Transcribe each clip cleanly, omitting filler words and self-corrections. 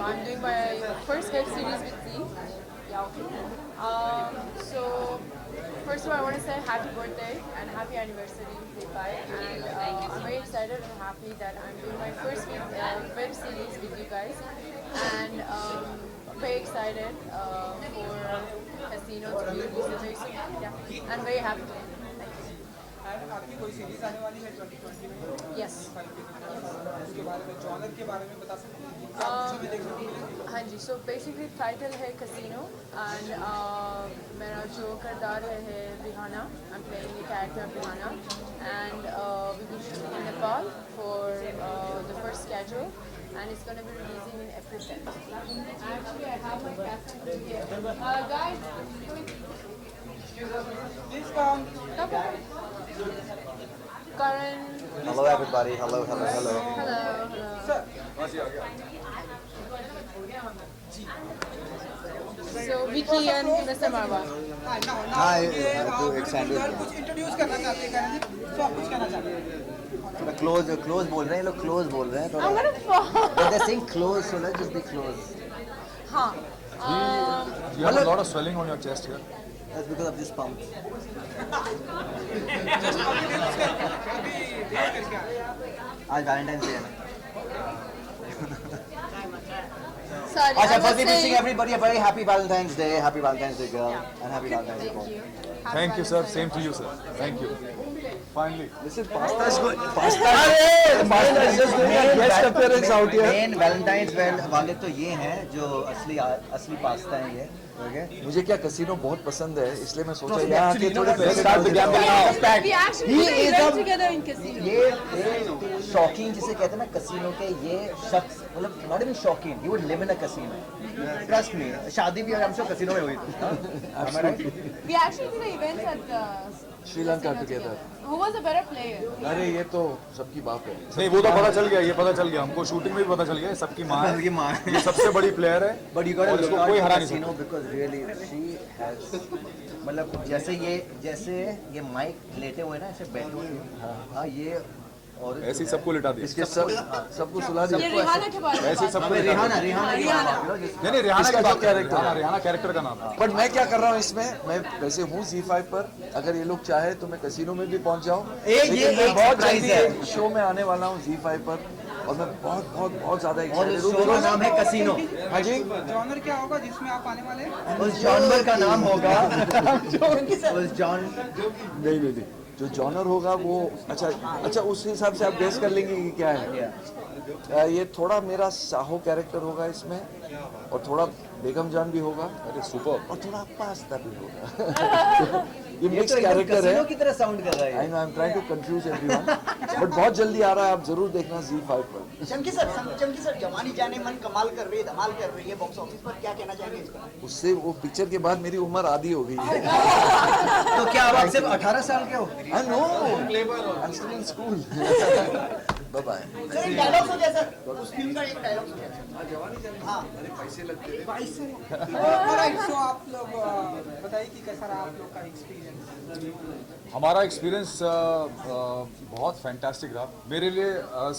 I'm doing my first web series with Z. Yeah, okay. So, first of all, I want to say happy birthday and happy anniversary, Z5. And I'm very excited and happy that I'm doing my first web series with you guys. And very excited for Casino to be released very soon. Yeah, and very happy. And आपकी कोई series आने वाली है 2020 में? Yes. उसके बारे में genre के बारे में बता सकते हैं कि आप उसी में देखने को मिलेंगे? हाँ जी, सो बेसिकली टाइटल है कसिनो एंड मेरा जो किरदार है Rihanna, I am playing the character Rihanna and we will shoot in Nepal for the first schedule and it's going to be releasing in April 10th. Actually, I have my casting here. Guys, please come. come on. Karan. Hello everybody. Hello. Hello. Sir So Vicky and Mr. Marwa. Hi, ये I'm too excited. आप कुछ introduce करना चाहते हैं करण जी, तो आप कुछ कहना चाहते हैं? थोड़ा close बोल रहे हैं, ये लोग close बोल रहे हैं I'm थोड़ा। gonna fall. But they're saying close, so let's just be close. हाँ. You have a lot of swelling on your chest here. That's because of this pump. अभी डेट करके आए। आज Valentine's Day है ना। Sorry. अच्छा, I was firstly wishing saying. everybody a very happy Valentine's Day. Happy Valentine's Day, girl, and happy Valentine's Day. Thank you. Thank you, sir. Same to you, sir. Thank you. Finally. Listen, pasta is good. Pasta is just doing a guest appearance out here. Main Valentine's वाले तो ये हैं जो असली pasta हैं ये। Okay? मुझे क्या कसिनो बहुत पसंद है, इसलिए मैं सोचा No, यहाँ actually, के you know थोड़े what? पैसे Start डाल the देता gambling हूँ। now. We actually He did an is event a- together in casino. ये शॉकिंग जिसे कहते हैं ना कसिनो के, ये शख्स मतलब not even shocking, he would live in a casino, trust me. शादी भी हम सब कसिनो में हुई थी। We actually did an event at Sri Lanka casino together. Who was a better player? अरे ये तो सबकी बात है। नहीं, वो तो पता चल गया, ये पता चल गया हमको, शूटिंग में भी पता चल गया, ये सबकी माँ है, ये माँ है। ये सबसे बड़ी प्लेयर है, But you got और to इसको look कोई out हरा for नहीं casino सकता। because really she has मतलब जैसे ये माइक लेटे हुए ना, ऐसे बैठे हुए, हाँ ये और ऐसे ही सबको लिटा दिया। इसके सबको सुला ये दिया। रिहाना के बारे में ऐसे ही बात सबको हमें लिटा दिया। रिहाना नहीं, रिहाना इसका की जो बात character है। रिहाना कैरेक्टर का नाम है। बट मैं क्या कर रहा हूँ इसमें, मैं वैसे हूँ Z5 पर, अगर ये लोग चाहे तो मैं कसिनो में भी पहुँच जाऊँ। ये लेकिन मैं एक बहुत surprise जल्दी है। एक शो में आने वाला हूँ Z5 पर, और मैं बहुत ज़्यादा और excited उस हूँ। शो का नाम है कसिनो। हाँ जी, जॉनर क्या होगा जिसमें आप आने वाले हैं? उस जानवर का नाम होगा उस जॉन नहीं, जो जॉनर होगा वो अच्छा उस हिसाब से आप गेस कर लेंगे कि क्या है। ये थोड़ा मेरा साहो कैरेक्टर होगा इसमें, और थोड़ा बेगम जान भी होगा, अरे सुपर। और थोड़ा पास्ता भी होगा। ये मिक्स तो कैरेक्टर कसिनो है। की तरह साउंड कर रहा है। I know, I am trying to confuse everyone, but बहुत जल्दी आ रहा है, आप जरूर देखना Z5 पर। चमकी सर जवानी जाने मन कमाल कर रही है, धमाल कर रही है बॉक्स ऑफिस पर, क्या कहना चाहेंगे इस पर? उससे वो पिक्चर के बाद मेरी उम्र आधी हो गई है। तो क्या आप सिर्फ 18 साल के हो? I know, I am still in school. Bye bye. Sir एक डायलॉग हो जाए सर, उस फिल्म का एक डायलॉग हो जाए। हाँ ऑलराइट, सो आप लोग बताइए कि कैसा रहा आप लोग का एक्सपीरियंस? हमारा एक्सपीरियंस बहुत फैंटास्टिक रहा मेरे लिए,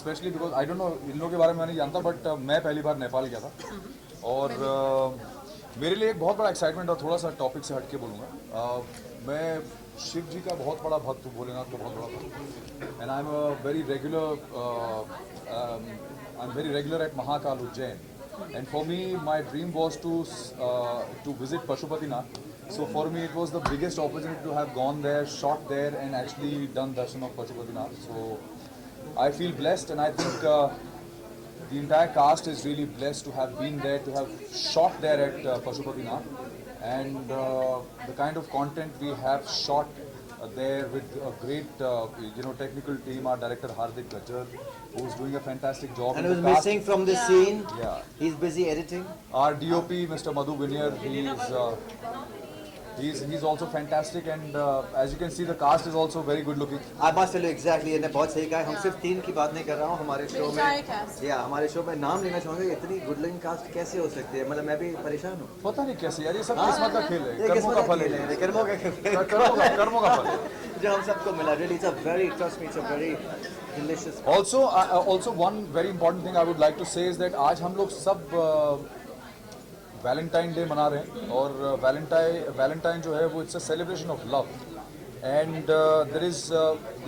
specially because I don't know, इन लोगों के बारे में मैं नहीं जानता, बट मैं पहली बार नेपाल गया था, और मेरे लिए एक बहुत बड़ा एक्साइटमेंट, और थोड़ा सा टॉपिक से हट के बोलूँगा। मैं शिव जी का बहुत बड़ा भक्त हूँ, भोलेनाथ का बहुत बड़ा भक्त, and I am very regular at Mahakal Ujjain, and for me my dream was to visit Pashupatinath. So for me it was the biggest opportunity to have gone there, shot there, and actually done darshan of Pashupatinath. So I feel blessed, and I think the entire cast is really blessed to have been there, to have shot there at Pashupatinath, and the kind of content we have shot there with a great technical team. Our director Hardik Gajjar, who's doing a fantastic job. And in who's the cast. missing from the scene? Yeah. He's busy editing. Our DOP, Mr. Madhu Viniar, he is he's also fantastic, and as you can see, the cast is also very good looking. I must tell you exactly, ये बहुत सही कहा है। हम सिर्फ 3 की बात नहीं कर रहा हूँ हमारे शो Entire में। cast. या हमारे शो में नाम लेना चाहूँगा, इतनी गुड लुकिंग कास्ट कैसे हो सकती है? मतलब मैं भी परेशान हूँ। पता नहीं कैसे यार, ये सब किस्मत का खेल है, ये कर्मों का फल खेल है, है, कर्मों का खेल है। कर्मों का फल है। जो हम सबको मिला, really, it's a very, trust me, it's a very delicious. Also one very important thing I would like to say is that आज हम लोग सब वैलेंटाइन डे मना रहे हैं, और वैलेंटाइन जो है वो it's a celebration of love, and there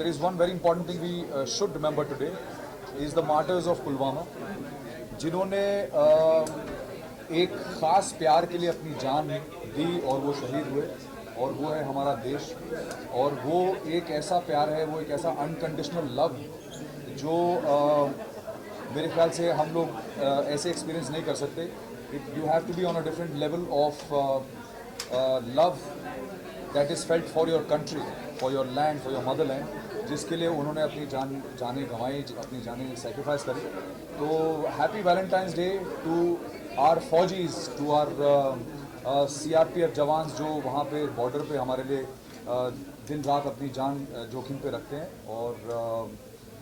is one very important thing we should remember today is the martyrs of Pulwama, जिन्होंने एक ख़ास प्यार के लिए अपनी जान दी और वो शहीद हुए, और वो है हमारा देश। और वो एक ऐसा प्यार है, वो एक ऐसा अनकंडीशनल लव जो मेरे ख्याल से हम लोग ऐसे एक्सपीरियंस नहीं कर सकते। You have to be on a different level of love that is felt for your country, for your land, for your motherland, जिसके लिए उन्होंने अपनी जानें गंवाई, अपनी जानें सेक्रीफाइस करी। तो happy Valentine's Day to our फौजीज, टू आर CRPF जवान्स जो वहाँ पे बॉर्डर पे हमारे लिए दिन रात अपनी जान जोखिम पे रखते हैं, और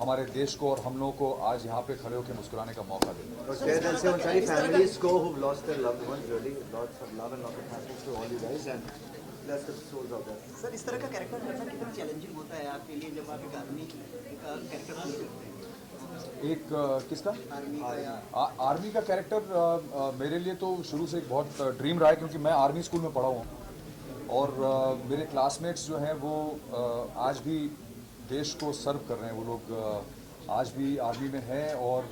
हमारे देश को और हम लोगों को आज यहाँ पे खड़े होकर मुस्कुराने का मौका देते हैं। और तहे दिल से उन सारी families को who've lost their loved ones, really, lots of love and lots of happiness to all you guys, and bless the souls of them. Sir इस तरह का कैरेक्टर करना कितना चैलेंजिंग होता है आपके लिए जब आप एक आर्मी का कैरेक्टर प्ले करते हैं? एक किसका? आर्मी का या आर्मी का कैरेक्टर मेरे लिए तो शुरू से एक बहुत ड्रीम रहा है, क्योंकि मैं आर्मी स्कूल में पढ़ा हूँ, और मेरे क्लासमेट्स जो हैं वो आज भी देश को सर्व कर रहे हैं। वो लोग आज भी आर्मी में हैं, और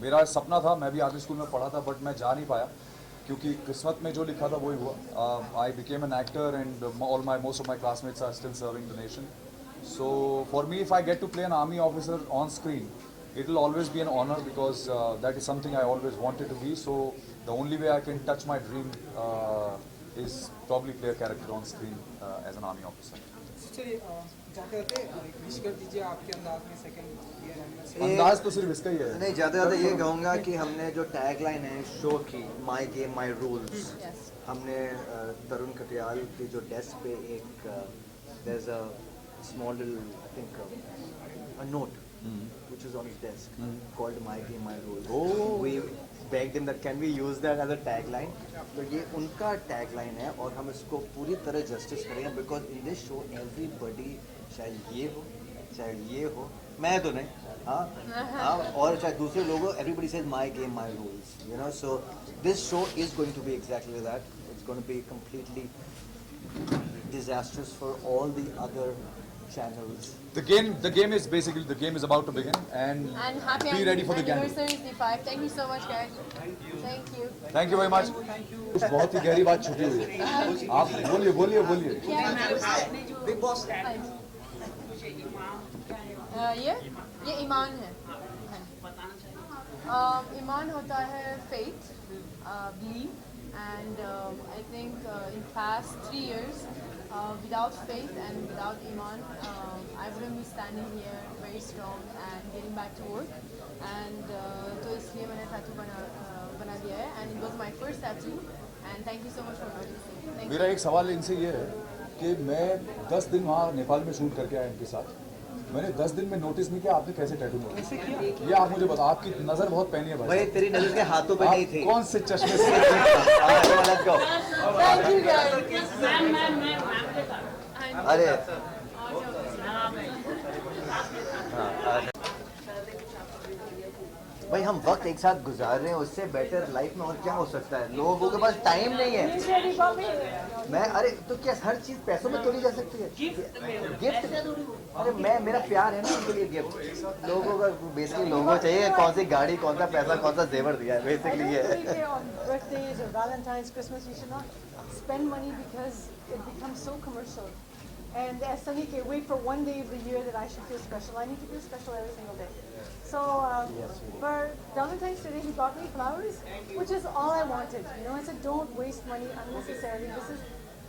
मेरा सपना था, मैं भी आर्मी स्कूल में पढ़ा था, बट मैं जा नहीं पाया, क्योंकि किस्मत में जो लिखा था वही हुआ। I became an actor, and most of my classmates are still serving the nation. So for me, if I get to play an army officer on screen, it will always be an honor, because that is something I always wanted to be. So the only way I can touch my dream is probably play a character on screen as an army officer. चलिए जाते जाते एक wish कर दीजिए आपके अंदाज में second year anniversary. अंदाज तो सिर्फ इसका ही है। नहीं, ज़्यादा ये कहूँगा कि हमने जो टैगलाइन है शो की, my game my rules, Yes. हमने तरुण कटियाल की जो डेस्क पे एक there's a small little, I think, a note which is on his desk called My Game My Rules. We begged him that can we use that as a tagline. तो ये उनका tagline है, और हम इसको पूरी तरह justice करेंगे, because in this show everybody, चाहे ये हो चाहे ये हो, मैं तो नहीं, हाँ, और चाहे दूसरे लोग हो, everybody says my game my rules, you know. So this show is going to be exactly that. It's going to be completely disastrous for all the other channels. The game is basically, the game is about to begin, and happy be ready for the game. anniversary D5. Thank you so much, guys. Thank you. Thank you very much. कुछ बहुत ही गहरी बात छुपी हुई है, आप बोलिए। Big boss ये ईमान है। ईमान होता है faith, belief, and I think in past 3 years, without faith and without Iman, I wouldn't be standing here very strong and getting back to work. And तो इसलिए मैंने tattoo बना दिया है, and it was my first tattoo. And thank you so much for noticing. Thank you. मेरा एक सवाल इनसे ये है कि मैं 10 दिन वहाँ नेपाल में शूट करके आया इनके साथ, मैंने 10 दिन में नोटिस नहीं किया आपने कैसे टैटू नोटिस किया? ये आप मुझे बताओ, आपकी नज़र बहुत पैनी है भाई। भाई तेरी नजर के हाथों पे नहीं थी। कौन से चश्मे से? Let's go. Thank you, guys. अरे भाई हम वक्त एक साथ गुजार रहे हैं, उससे बेटर लाइफ में और क्या हो सकता है? लोगों के पास टाइम नहीं है। मैं अरे तो क्या हर चीज पैसों में तोड़ी जा सकती है? गिफ्ट? अरे मेरा प्यार है ना उनके लिए। गिफ्ट लोगों का बेसिकली, लोगों को चाहिए कौन सी गाड़ी, कौन सा पैसा, कौन सा जेवर दिया है, बेसिकली ये है। On birthdays or Valentine's, Christmas, you should not spend money because it becomes so commercial. And as Sanike, wait for one day of the year that I should feel special. I need to feel special every single day. So for Valentine's today, he got me flowers, which is all I wanted. You know, I said, don't waste money unnecessarily. This is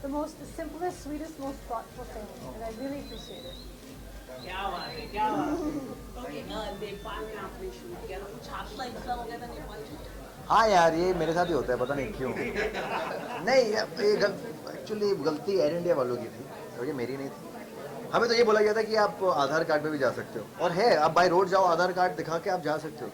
the most simplest, sweetest, most thoughtful thing, and I really appreciate it. हाँ यार, ये मेरे साथ ही होता है, पता नहीं क्यों। नहीं, एक्चुअली गलती एयर इंडिया वालों की थी, क्योंकि मेरी नहीं थी। हमें तो ये बोला गया था कि आप आधार कार्ड पे भी जा सकते हो, और है, आप बाय रोड जाओ, आधार कार्ड दिखा के आप जा सकते हो।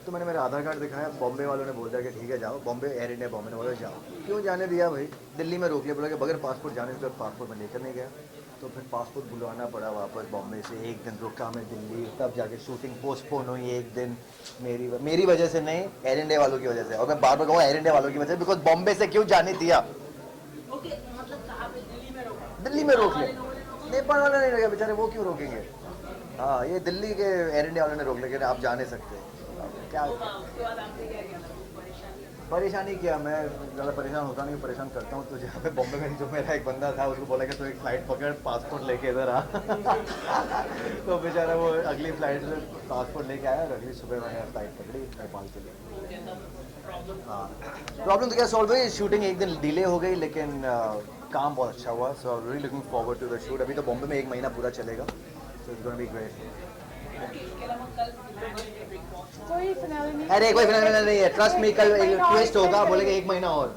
तो मैंने मेरा आधार कार्ड दिखाया, बॉम्बे वालों ने बोल दिया कि ठीक है जाओ, बॉम्बे एयर इंडिया बॉम्बे ने बोला जाओ। क्यों जाने दिया भाई, दिल्ली में रोक लिया, बोला कि बगैर पासपोर्ट जाने से, पासपोर्ट में लेकर नहीं गया। तो फिर पासपोर्ट बुलवाना पड़ा वापस बॉम्बे से, एक दिन रुका मैं दिल्ली, तब जाके शूटिंग पोस्टपोन हुई एक दिन, मेरी वजह से नहीं, एयर इंडिया वालों की वजह से। और मैं बार बार कहूँ एयर इंडिया वालों की वजह से, बिकॉज बॉम्बे से क्यों जाने दिया। दिल्ली में रोक लिया, नेपाल वाले नहीं रोके बेचारे, वो क्यों रोकेंगे। हाँ, ये दिल्ली के एयर इंडिया वालों ने रोक लिया कि आप जा नहीं सकते। क्या परेशानी किया, मैं ज़्यादा परेशान होता नहीं, परेशान करता हूँ। तो जहाँ पे बॉम्बे में जो मेरा एक बंदा था, उसको बोला कि तो एक फ़्लाइट पकड़, पासपोर्ट लेके इधर आ। तो बेचारा वो अगली फ़्लाइट से पासपोर्ट लेके आया, और अगली सुबह मैंने फ़्लाइट पकड़ी नेपाल के लिए। हाँ, प्रॉब्लम तो क्या सॉल्व हुई, शूटिंग एक दिन डिले हो गई, लेकिन काम बहुत अच्छा हुआ। So really looking forward to the shoot. अभी तो बॉम्बे में 1 महीना पूरा चलेगा, so it's gonna be great. कोई फिनाले नहीं। अरे कोई फिनाले नहीं है, ट्रस्ट मी, कल एक ट्विस्ट होगा, बोलेंगे 1 महीना और।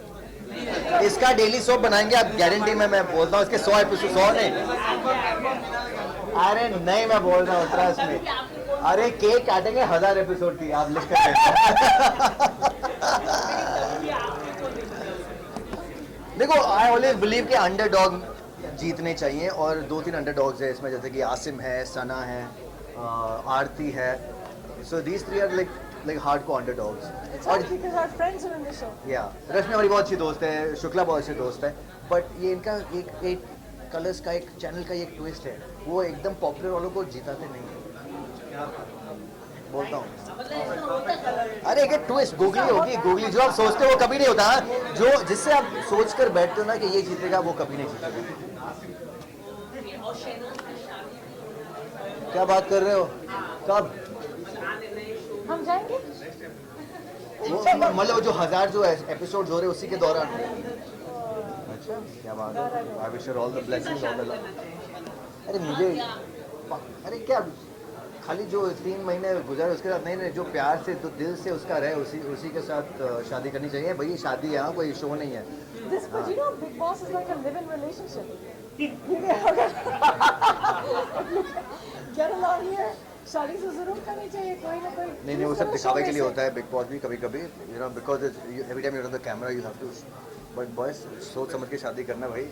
इसका डेली सोप बनाएंगे आप, गारंटी में, मैं बोलता हूँ। इसके 100 एपिसोड, 100 नहीं, अरे नहीं, मैं बोल रहा हूँ, ट्रस्ट मी। अरे केक काटेंगे, 1000 एपिसोड की, आप लिख कर देखो। आई ऑलवेज बिलीव कि अंडरडॉग जीतने चाहिए, और 2-3 अंडरडॉग्स है इसमें, जैसे कि आसिम है, सना है, आरती है। So these 3 are like hardcore underdogs. It's hard because our friends are in the show. या रश्मि हमारी बहुत अच्छी दोस्त है, शुक्ला बहुत अच्छी दोस्त है, बट ये इनका एक कलर्स का, एक चैनल का एक ट्विस्ट है, वो एकदम पॉपुलर वालों को जिताते नहीं है, बोलता हूँ। अरे एक ट्विस्ट, गूगली होगी, गूगली, जो आप सोचते हो वो कभी नहीं होता। जो जिससे आप सोच कर बैठते हो ना कि ये जीतेगा, वो कभी नहीं जीतेगा। क्या बात कर रहे हो, कब? हम जाएंगे? वो मतलब जो 1000 जो एपिसोड हो रहे उसी के दौरान। अच्छा, क्या बात है, I wish you all the blessings, all the love. अरे मुझे, अरे क्या, खाली जो 3 महीने गुजारे उसके साथ नहीं, जो प्यार से, तो दिल से उसका रहे, उसी के साथ शादी करनी चाहिए भाई। शादी यहाँ कोई शो नहीं है। This, but you know, Big Boss is like a live-in relationship. Get along here. शादी से जरूर करनी चाहिए, कोई ना कोई। नहीं, वो सब दिखावे के लिए होता है। बिग बॉस भी कभी कभी, you know, because every time you on the camera you have to, but boys सोच समझ के शादी करना भाई,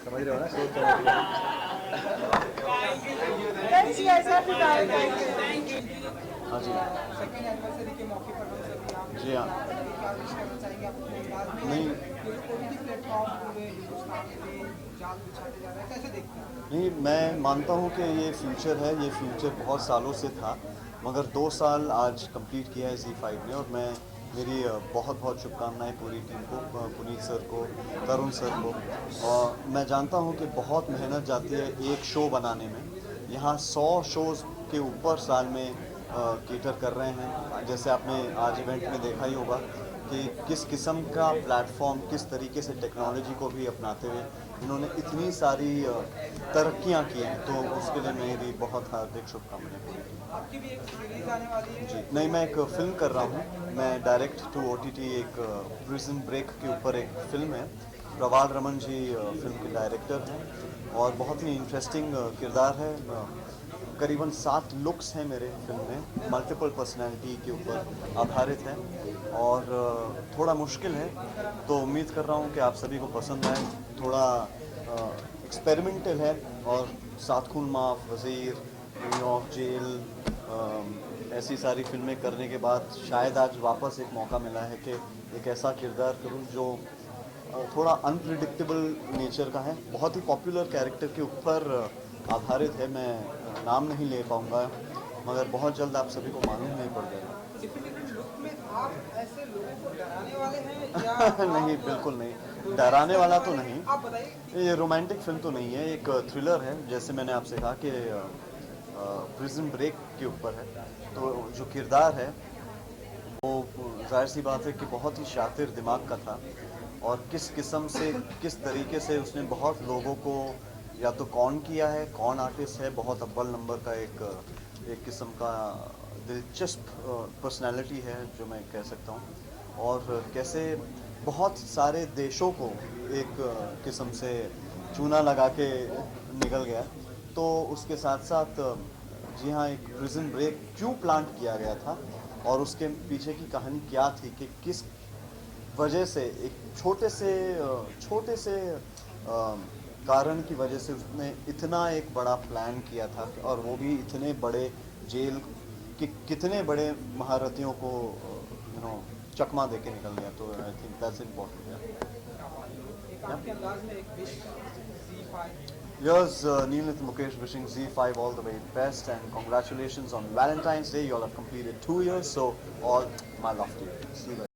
समझ रहे हो ना, सोच समझ के। Thanks guys, happy Valentine's. हाँ जी, सेकंड एनिवर्सरी के मौके पर हम सभी यहाँ जी हाँ। क्या विश करना चाहेंगे आप अपने अंदाज में? नहीं। ये जो ओटीटी प्लेटफॉर्म पूरे हिंदुस्तान पे जाल बिछाते जा रहे हैं, कैसे देखते हैं? नहीं, मैं मानता हूँ कि ये फ्यूचर है, ये फ्यूचर बहुत सालों से था, मगर 2 साल आज कंप्लीट किया है ZEE5 ने। और मैं, मेरी बहुत बहुत शुभकामनाएं पूरी टीम को, पुनीत सर को, तरुण सर को। और मैं जानता हूँ कि बहुत मेहनत जाती है एक शो बनाने में। यहाँ 100 शोज़ के ऊपर साल में केटर कर रहे हैं। जैसे आपने आज इवेंट में देखा ही होगा कि किस किस्म का प्लेटफॉर्म, किस तरीके से टेक्नोलॉजी को भी अपनाते हुए इन्होंने इतनी सारी तरक्कियां की हैं। तो उसके लिए मेरी बहुत हार्दिक शुभकामनाएं। आपकी भी एक सीरीज आने वाली है। जी नहीं, मैं एक फ़िल्म कर रहा हूँ, मैं डायरेक्ट टू OTT एक प्रिजन ब्रेक के ऊपर एक फ़िल्म है। प्रवाल रमन जी फिल्म के डायरेक्टर हैं, और बहुत ही इंटरेस्टिंग किरदार है। करीबन 7 लुक्स हैं मेरे फिल्म में, मल्टीपल पर्सनैलिटी के ऊपर आधारित है, और थोड़ा मुश्किल है। तो उम्मीद कर रहा हूँ कि आप सभी को पसंद आए। थोड़ा एक्सपेरिमेंटल है, और सात खून माफ, वज़ीर, न्यूयॉर्क जेल, ऐसी सारी फिल्में करने के बाद शायद आज वापस एक मौका मिला है कि एक ऐसा किरदार करूं जो थोड़ा अनप्रिडिक्टेबल नेचर का है। बहुत ही पॉपुलर कैरेक्टर के ऊपर आधारित है। मैं नाम नहीं ले पाऊंगा, मगर बहुत जल्द आप सभी को मालूम नहीं पड़ जाएगा। डिफिनेटिव लुक में आप ऐसे लोगों को डराने वाले हैं या नहीं, बिल्कुल नहीं, डराने वाला तो नहीं। आप बताइए। ये रोमांटिक फिल्म तो नहीं है, एक थ्रिलर है। जैसे मैंने आपसे कहा कि प्रिजन ब्रेक के ऊपर है, तो जो किरदार है वो जाहिर सी बात है कि बहुत ही शातिर दिमाग का था, और किस किस्म से, किस तरीके से उसने बहुत लोगों को या तो कौन किया है, कौन आर्टिस्ट है, बहुत अव्वल नंबर का एक किस्म का दिलचस्प पर्सनालिटी है जो मैं कह सकता हूँ। और कैसे बहुत सारे देशों को एक किस्म से चूना लगा के निकल गया। तो उसके साथ साथ जी हाँ, एक प्रिजन ब्रेक क्यों प्लांट किया गया था और उसके पीछे की कहानी क्या थी कि किस वजह से एक छोटे से कारण की वजह से उसने इतना एक बड़ा प्लान किया था, और वो भी इतने बड़े जेल कि कितने बड़े महारथियों को चकमा दे के निकल गया। तो आई थिंक दैट्स इम्पोर्टेंट। आपके अंदाज में एक wish Z5 Here's Neil Nith Mukesh wishing Z5 all the very best and congratulations on Valentine's Day. You all have completed 2 years, so all my love to you. See you later.